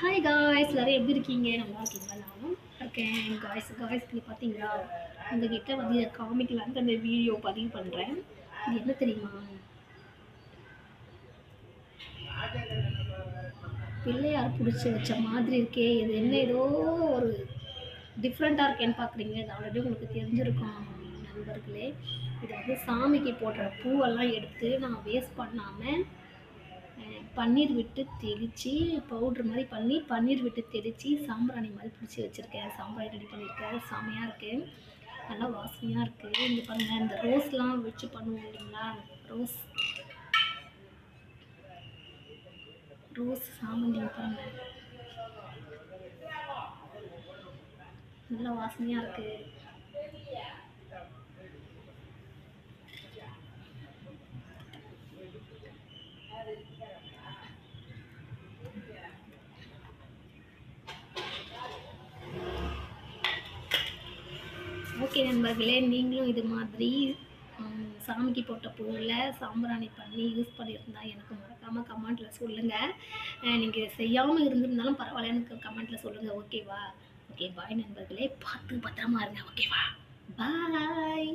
Hi guys, எல்லாரும் எப்படி இருக்கீங்க? நல்லா இருக்கீங்களா? நானும் இருக்கேன். காய்ஸ் நீ பார்த்தீங்களா, உங்ககிட்ட வந்து இதை காமிக்கலான்ட்டு அந்த வீடியோ பதிவு பண்ணுறேன். இது என்ன தெரியுமா? பிள்ளையார் பிடிச்சி வச்ச மாதிரி இருக்கே. இது என்ன ஏதோ ஒரு டிஃப்ரெண்ட்டாக இருக்கேன்னு பார்க்குறீங்க. இது ஆல்ரெடி உங்களுக்கு தெரிஞ்சிருக்கும் நண்பர்களே. இது வந்து சாமிக்கு போடுற பூவெல்லாம் எடுத்து நான் வேஸ்ட் பண்ணாமல் பன்னீர் விட்டு தெளித்து பவுட்ரு மாதிரி பண்ணி பன்னீர் விட்டு தெளித்து சாம்பிராணி மாதிரி பிடிச்சி வச்சுருக்கேன். சாம்பிராணி ரெடி பண்ணியிருக்கேன். செமையாக இருக்குது, நல்லா வாசனையாக இருக்குது. இங்கே பாருங்கள், இந்த ரோஸ்லாம் வச்சு பண்ணுவோம் இல்லைங்களா, ரோஸ் சாமந்தி பாருங்கள், நல்லா வாசனையாக இருக்குது. ஓகே நண்பர்களே, நீங்களும் இது மாதிரி சாமிக்கு போட்ட பூவில் சாம்பிராணி பண்ணி யூஸ் பண்ணியிருந்தா எனக்கு மறக்காமல் கமெண்ட்டில் சொல்லுங்கள். நீங்கள் செய்யாமல் இருந்திருந்தாலும் பரவாயில்ல, எனக்கு கமெண்ட்டில் சொல்லுங்கள். ஓகேவா? ஓகே, பாய் நண்பர்களே. பார்த்து பத்திரமா இருங்க. ஓகேவா? பாய்.